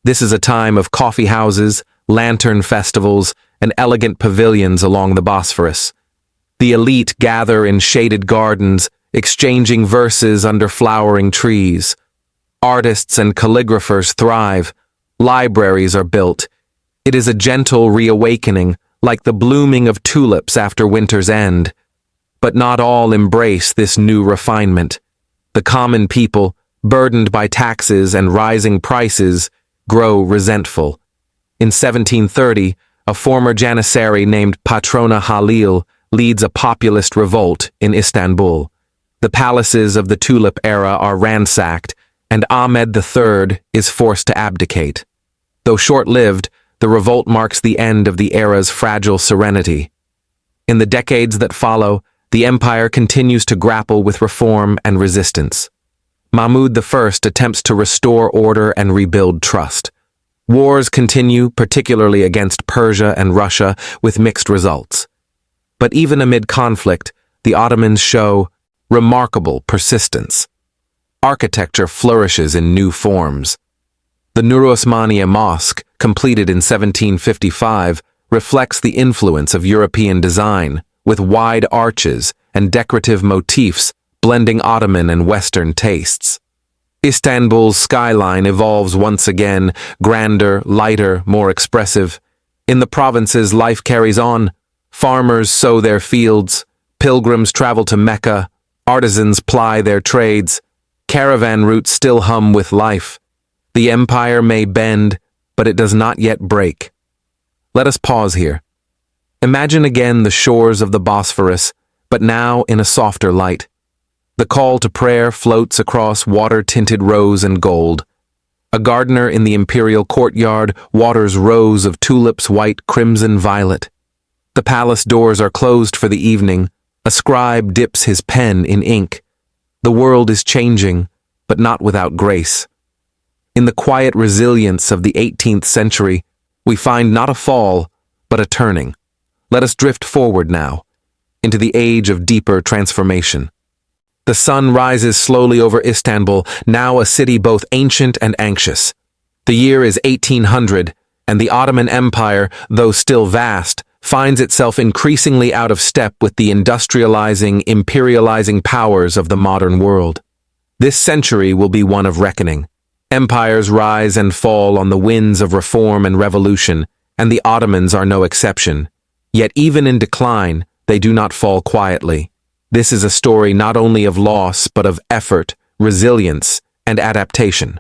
This is a time of coffee houses, lantern festivals, and elegant pavilions along the Bosphorus. The elite gather in shaded gardens, exchanging verses under flowering trees. Artists and calligraphers thrive. Libraries are built. It is a gentle reawakening, like the blooming of tulips after winter's end. But not all embrace this new refinement. The common people, burdened by taxes and rising prices, grow resentful. In 1730, a former janissary named Patrona Halil leads a populist revolt in Istanbul. The palaces of the Tulip era are ransacked, and Ahmed III is forced to abdicate. Though short-lived, the revolt marks the end of the era's fragile serenity. In the decades that follow, the empire continues to grapple with reform and resistance. Mahmud I attempts to restore order and rebuild trust. Wars continue, particularly against Persia and Russia, with mixed results. But even amid conflict, the Ottomans show remarkable persistence. Architecture flourishes in new forms. The Nur Osmaniye Mosque, completed in 1755, reflects the influence of European design, with wide arches and decorative motifs blending Ottoman and Western tastes. Istanbul's skyline evolves once again, grander, lighter, more expressive. In the provinces, life carries on. Farmers sow their fields, pilgrims travel to Mecca, artisans ply their trades, caravan routes still hum with life. The empire may bend, but it does not yet break. Let us pause here. Imagine again the shores of the Bosphorus, but now in a softer light. The call to prayer floats across water-tinted rose and gold. A gardener in the imperial courtyard waters rows of tulips white, crimson, violet. The palace doors are closed for the evening. A scribe dips his pen in ink. The world is changing, but not without grace. In the quiet resilience of the 18th century, we find not a fall, but a turning. Let us drift forward now, into the age of deeper transformation. The sun rises slowly over Istanbul, now a city both ancient and anxious. The year is 1800, and the Ottoman Empire, though still vast, finds itself increasingly out of step with the industrializing, imperializing powers of the modern world. This century will be one of reckoning. Empires rise and fall on the winds of reform and revolution, and the Ottomans are no exception. Yet even in decline, they do not fall quietly. This is a story not only of loss, but of effort, resilience, and adaptation.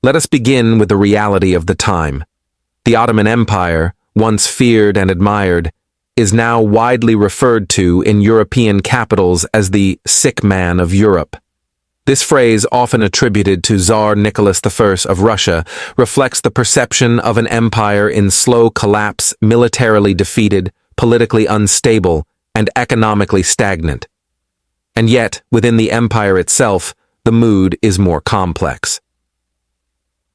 Let us begin with the reality of the time. The Ottoman Empire, once feared and admired, is now widely referred to in European capitals as the sick man of Europe. This phrase, often attributed to Tsar Nicholas I of Russia, reflects the perception of an empire in slow collapse, militarily defeated, politically unstable, and economically stagnant. And yet, within the empire itself, the mood is more complex.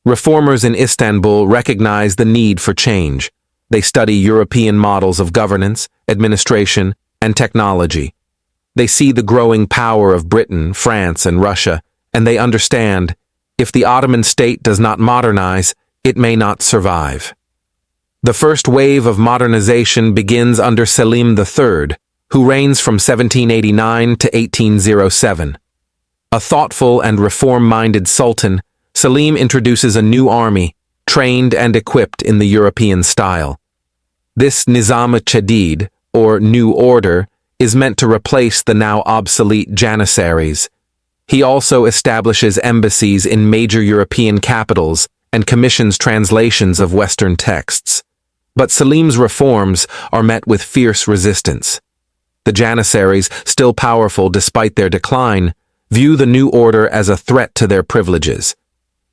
Reformers in Istanbul recognize the need for change. They study European models of governance, administration, and technology. They see the growing power of Britain, France, and Russia, and they understand, if the Ottoman state does not modernize, it may not survive. The first wave of modernization begins under Selim III, who reigns from 1789 to 1807. A thoughtful and reform-minded sultan, Selim introduces a new army, trained and equipped in the European style. This Nizam-e-Jadid, or New Order, is meant to replace the now obsolete janissaries. He also establishes embassies in major European capitals and commissions translations of Western texts. But Selim's reforms are met with fierce resistance. The janissaries, still powerful despite their decline, view the new order as a threat to their privileges.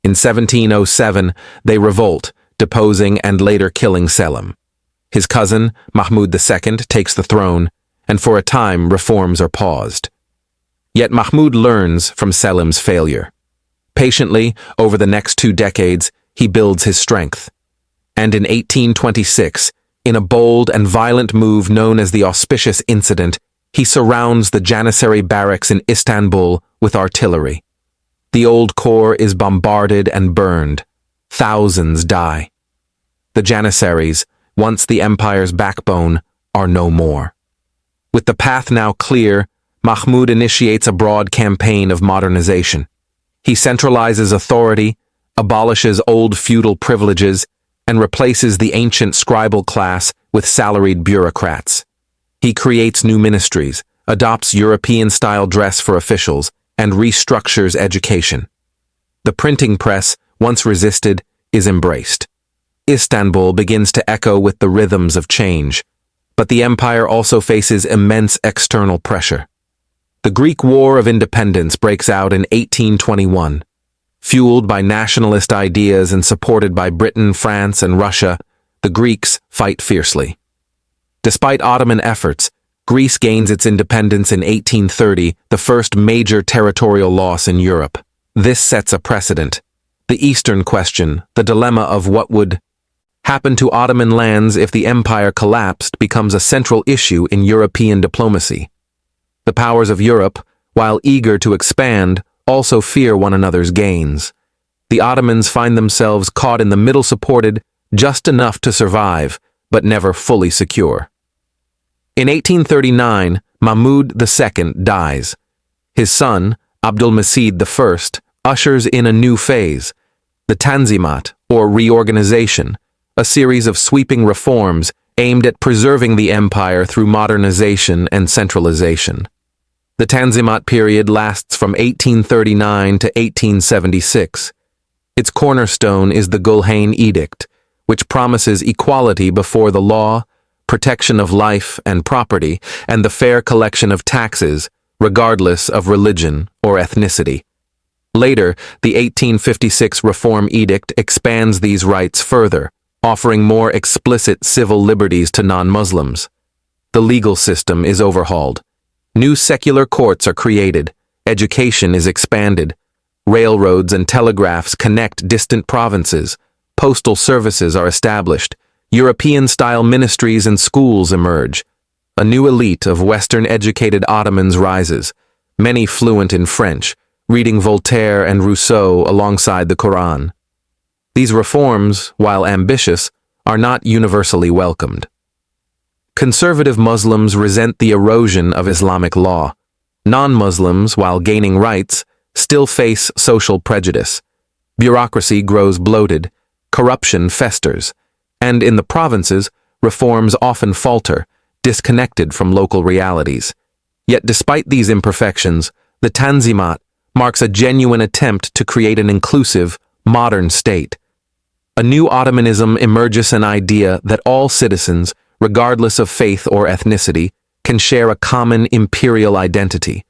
In 1707, they revolt, deposing and later killing Selim. His cousin, Mahmud II, takes the throne, and for a time reforms are paused. Yet Mahmud learns from Selim's failure. Patiently, over the next 2 decades, he builds his strength. And in 1826, in a bold and violent move known as the Auspicious Incident, he surrounds the Janissary barracks in Istanbul with artillery. The old core is bombarded and burned. Thousands die. The Janissaries, once the empire's backbone, are no more. With the path now clear, Mahmud initiates a broad campaign of modernization. He centralizes authority, abolishes old feudal privileges, and replaces the ancient scribal class with salaried bureaucrats. He creates new ministries, adopts European-style dress for officials, and restructures education. The printing press, once resisted, is embraced. Istanbul begins to echo with the rhythms of change, but the empire also faces immense external pressure. The Greek War of Independence breaks out in 1821. Fueled by nationalist ideas and supported by Britain, France, and Russia, the Greeks fight fiercely. Despite Ottoman efforts, Greece gains its independence in 1830, the first major territorial loss in Europe. This sets a precedent. The Eastern question, the dilemma of what would happen to Ottoman lands if the empire collapsed, becomes a central issue in European diplomacy. The powers of Europe, while eager to expand, also fear one another's gains. The Ottomans find themselves caught in the middle, supported just enough to survive, but never fully secure. In 1839, Mahmud II dies. His son, Abdülmecid I, ushers in a new phase, the Tanzimat, or reorganization, a series of sweeping reforms aimed at preserving the empire through modernization and centralization. The Tanzimat period lasts from 1839 to 1876. Its cornerstone is the Gülhane Edict, which promises equality before the law, protection of life and property, and the fair collection of taxes, regardless of religion or ethnicity. Later, the 1856 Reform Edict expands these rights further, offering more explicit civil liberties to non-Muslims. The legal system is overhauled. New secular courts are created, education is expanded, railroads and telegraphs connect distant provinces, postal services are established, European-style ministries and schools emerge. A new elite of Western-educated Ottomans rises, many fluent in French, reading Voltaire and Rousseau alongside the Quran. These reforms, while ambitious, are not universally welcomed. Conservative Muslims resent the erosion of Islamic law. Non-Muslims, while gaining rights, still face social prejudice. Bureaucracy grows bloated, corruption festers, and in the provinces, reforms often falter, disconnected from local realities. Yet despite these imperfections, the Tanzimat marks a genuine attempt to create an inclusive, modern state. A new Ottomanism emerges, an idea that all citizens, regardless of faith or ethnicity, can share a common imperial identity.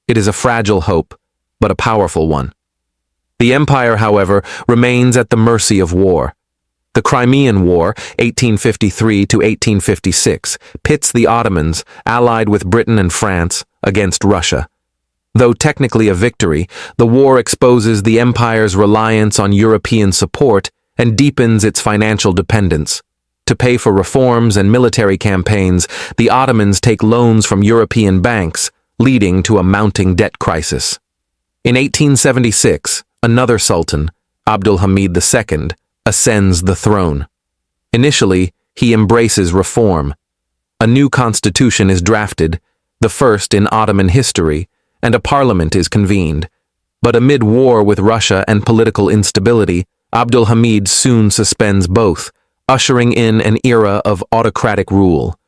It is a fragile hope, but a powerful one. The empire, however, remains at the mercy of war. The Crimean War, 1853 to 1856, pits the Ottomans, allied with Britain and France, against Russia. Though technically a victory, the war exposes the empire's reliance on European support and deepens its financial dependence. To pay for reforms and military campaigns, the Ottomans take loans from European banks, leading to a mounting debt crisis. In 1876, another sultan, Abdülhamid II, ascends the throne. Initially, he embraces reform. A new constitution is drafted, the first in Ottoman history, and a parliament is convened. But amid war with Russia and political instability, Abdülhamid soon suspends both, ushering in an era of autocratic rule.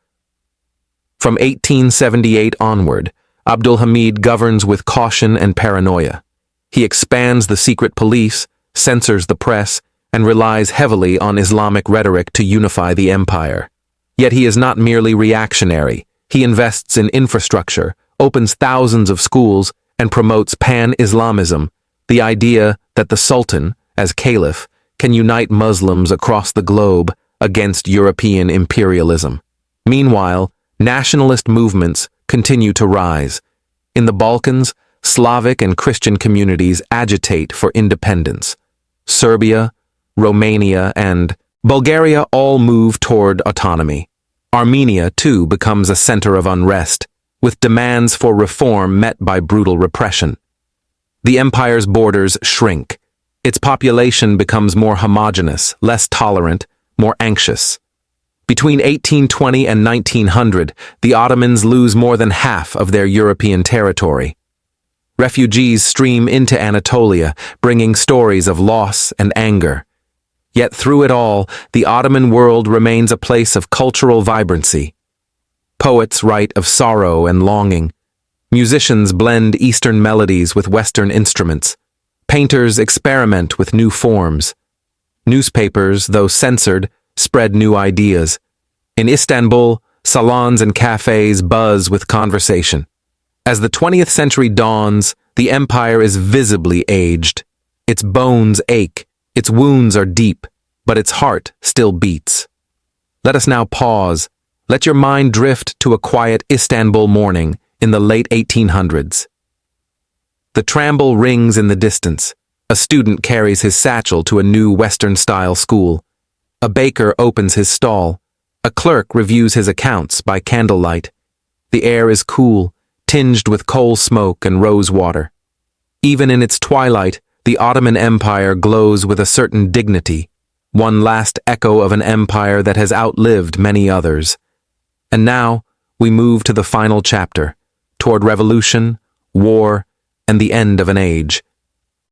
From 1878 onward, Abdülhamid governs with caution and paranoia. He expands the secret police, censors the press, and relies heavily on Islamic rhetoric to unify the empire. Yet he is not merely reactionary. He invests in infrastructure, opens thousands of schools, and promotes pan-Islamism, the idea that the Sultan, as caliph, can unite Muslims across the globe against European imperialism. Meanwhile, nationalist movements continue to rise. In the Balkans, Slavic and Christian communities agitate for independence. Serbia, Romania, and Bulgaria all move toward autonomy. Armenia, too, becomes a center of unrest, with demands for reform met by brutal repression. The empire's borders shrink. Its population becomes more homogeneous, less tolerant, more anxious. Between 1820 and 1900, the Ottomans lose more than half of their European territory. Refugees stream into Anatolia, bringing stories of loss and anger. Yet through it all, the Ottoman world remains a place of cultural vibrancy. Poets write of sorrow and longing. Musicians blend Eastern melodies with Western instruments. Painters experiment with new forms. Newspapers, though censored, spread new ideas. In Istanbul, salons and cafes buzz with conversation. As the 20th century dawns, the empire is visibly aged. Its bones ache, its wounds are deep, but its heart still beats. Let us now pause. Let your mind drift to a quiet Istanbul morning in the late 1800s. The tramble rings in the distance. A student carries his satchel to a new Western-style school. A baker opens his stall. A clerk reviews his accounts by candlelight. The air is cool, tinged with coal smoke and rose water. Even in its twilight, the Ottoman Empire glows with a certain dignity, one last echo of an empire that has outlived many others. And now, we move to the final chapter, toward revolution, war, and the end of an age.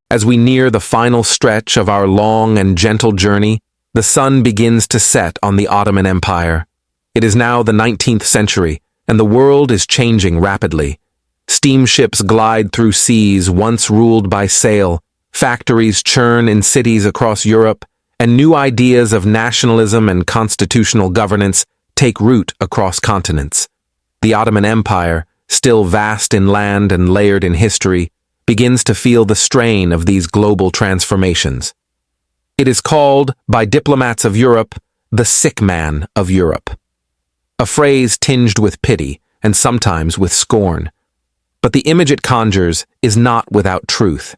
As we near the final stretch of our long and gentle journey, the sun begins to set on the Ottoman Empire. It is now the 19th century, and the world is changing rapidly. Steamships glide through seas once ruled by sail, factories churn in cities across Europe, and new ideas of nationalism and constitutional governance take root across continents. The Ottoman Empire, still vast in land and layered in history, begins to feel the strain of these global transformations. It is called, by diplomats of Europe, the sick man of Europe. A phrase tinged with pity and sometimes with scorn. But the image it conjures is not without truth.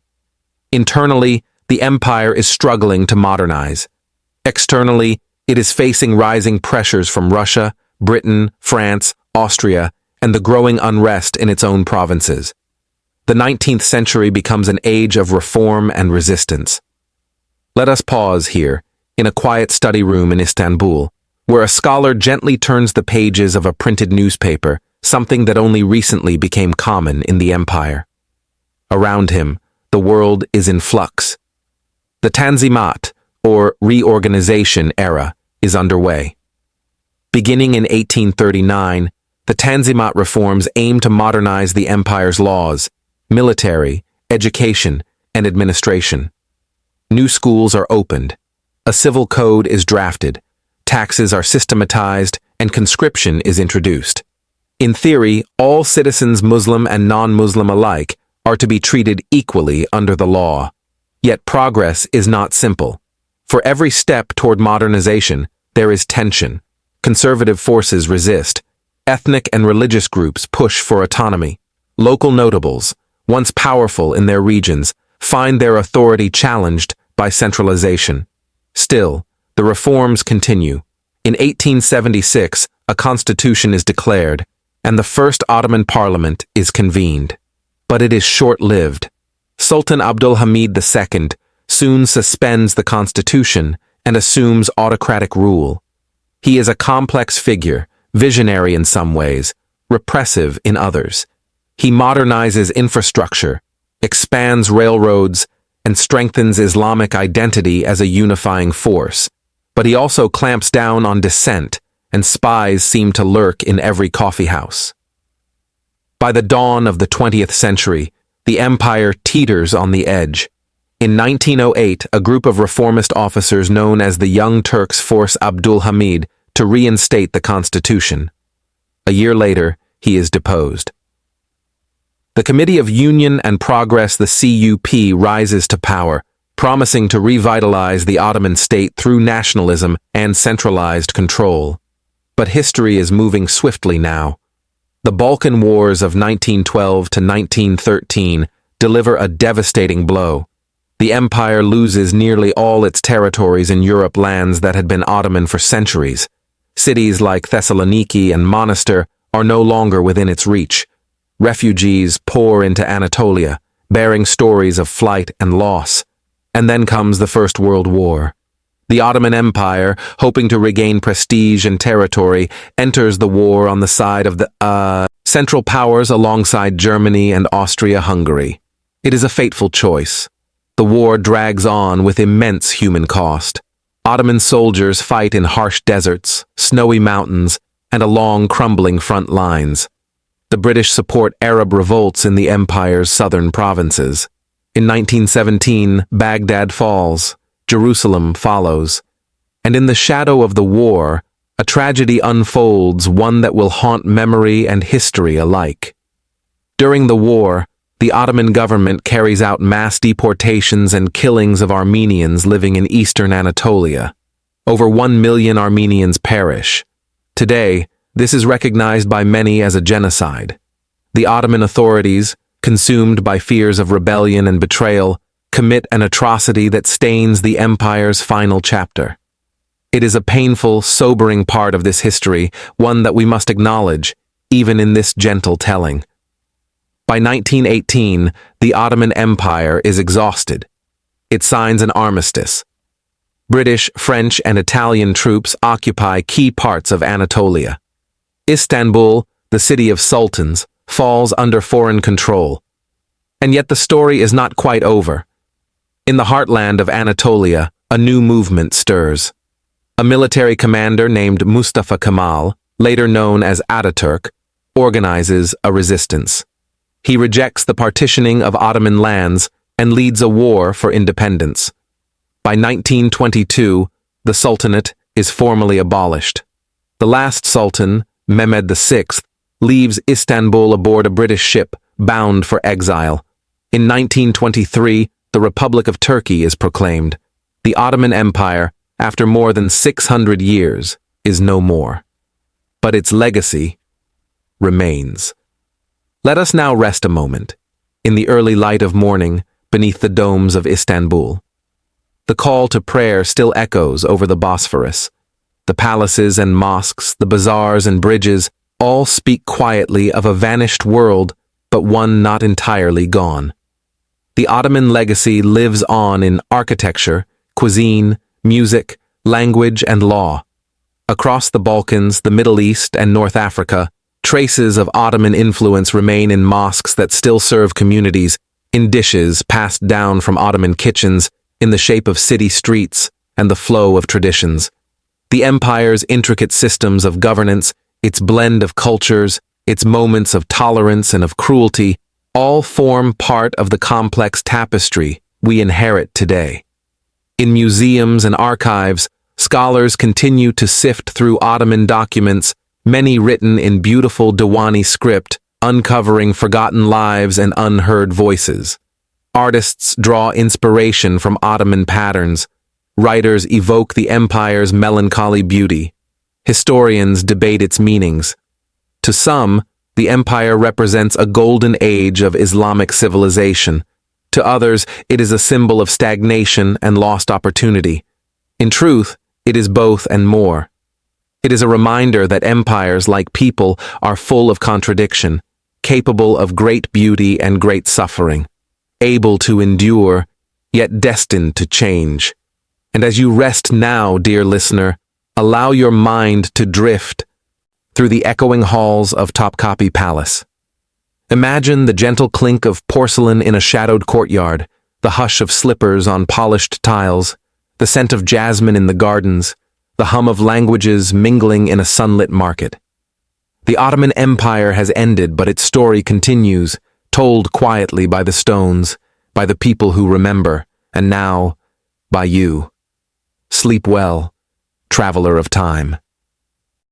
Internally, the empire is struggling to modernize. Externally, it is facing rising pressures from Russia, Britain, France, Austria, and the growing unrest in its own provinces. The 19th century becomes an age of reform and resistance. Let us pause here, in a quiet study room in Istanbul, where a scholar gently turns the pages of a printed newspaper, something that only recently became common in the empire. Around him, the world is in flux. The Tanzimat, or reorganization era, is underway. Beginning in 1839, the Tanzimat reforms aim to modernize the empire's laws, military, education, and administration. New schools are opened. A civil code is drafted. Taxes are systematized, and conscription is introduced. In theory, all citizens, Muslim and non-Muslim alike, are to be treated equally under the law. Yet progress is not simple. For every step toward modernization, there is tension. Conservative forces resist. Ethnic and religious groups push for autonomy. Local notables, once powerful in their regions, find their authority challenged by centralization. Still, the reforms continue. In 1876, a constitution is declared, and the first Ottoman parliament is convened. But it is short-lived. Sultan Abdulhamid II soon suspends the constitution and assumes autocratic rule. He is a complex figure, visionary in some ways, repressive in others. He modernizes infrastructure, expands railroads, and strengthens Islamic identity as a unifying force. But he also clamps down on dissent, and spies seem to lurk in every coffeehouse. By the dawn of the 20th century, the empire teeters on the edge. In 1908, a group of reformist officers known as the Young Turks force Abdul Hamid to reinstate the constitution. A year later, he is deposed. The Committee of Union and Progress, the CUP, rises to power, promising to revitalize the Ottoman state through nationalism and centralized control. But history is moving swiftly now. The Balkan Wars of 1912 to 1913 deliver a devastating blow. The empire loses nearly all its territories in Europe, lands that had been Ottoman for centuries. Cities like Thessaloniki and Monastir are no longer within its reach. Refugees pour into Anatolia, bearing stories of flight and loss. And then comes the First World War. The Ottoman Empire, hoping to regain prestige and territory, enters the war on the side of the Central Powers alongside Germany and Austria-Hungary. It is a fateful choice. The war drags on with immense human cost. Ottoman soldiers fight in harsh deserts, snowy mountains, and along crumbling front lines. The British support Arab revolts in the empire's southern provinces. In 1917, Baghdad falls, Jerusalem follows. And in the shadow of the war, a tragedy unfolds, one that will haunt memory and history alike. During the war, the Ottoman government carries out mass deportations and killings of Armenians living in eastern Anatolia. Over 1 million Armenians perish. Today, this is recognized by many as a genocide. The Ottoman authorities, consumed by fears of rebellion and betrayal, commit an atrocity that stains the empire's final chapter. It is a painful, sobering part of this history, one that we must acknowledge, even in this gentle telling. By 1918, the Ottoman Empire is exhausted. It signs an armistice. British, French, and Italian troops occupy key parts of Anatolia. Istanbul, the city of sultans, falls under foreign control. And yet the story is not quite over. In the heartland of Anatolia, a new movement stirs. A military commander named Mustafa Kemal, later known as Ataturk, organizes a resistance. He rejects the partitioning of Ottoman lands and leads a war for independence. By 1922, the Sultanate is formally abolished. The last Sultan, Mehmed VI, leaves Istanbul aboard a British ship bound for exile. In 1923, the Republic of Turkey is proclaimed. The Ottoman Empire, after more than 600 years, is no more. But its legacy remains. Let us now rest a moment, in the early light of morning, beneath the domes of Istanbul. The call to prayer still echoes over the Bosphorus. The palaces and mosques, the bazaars and bridges, all speak quietly of a vanished world, but one not entirely gone. The Ottoman legacy lives on in architecture, cuisine, music, language, and law. Across the Balkans, the Middle East, and North Africa, traces of Ottoman influence remain in mosques that still serve communities, in dishes passed down from Ottoman kitchens, in the shape of city streets and the flow of traditions. The empire's intricate systems of governance, its blend of cultures, its moments of tolerance and of cruelty, all form part of the complex tapestry we inherit today. In museums and archives, scholars continue to sift through Ottoman documents, many written in beautiful Diwani script, uncovering forgotten lives and unheard voices. Artists draw inspiration from Ottoman patterns. Writers evoke the empire's melancholy beauty. Historians debate its meanings. To some, the empire represents a golden age of Islamic civilization. To others, it is a symbol of stagnation and lost opportunity. In truth, it is both and more. It is a reminder that empires, like people, are full of contradiction, capable of great beauty and great suffering, able to endure, yet destined to change. And as you rest now, dear listener, allow your mind to drift through the echoing halls of Topkapi Palace. Imagine the gentle clink of porcelain in a shadowed courtyard, the hush of slippers on polished tiles, the scent of jasmine in the gardens, the hum of languages mingling in a sunlit market. The Ottoman Empire has ended, but its story continues, told quietly by the stones, by the people who remember, and now, by you. Sleep well, traveler of time.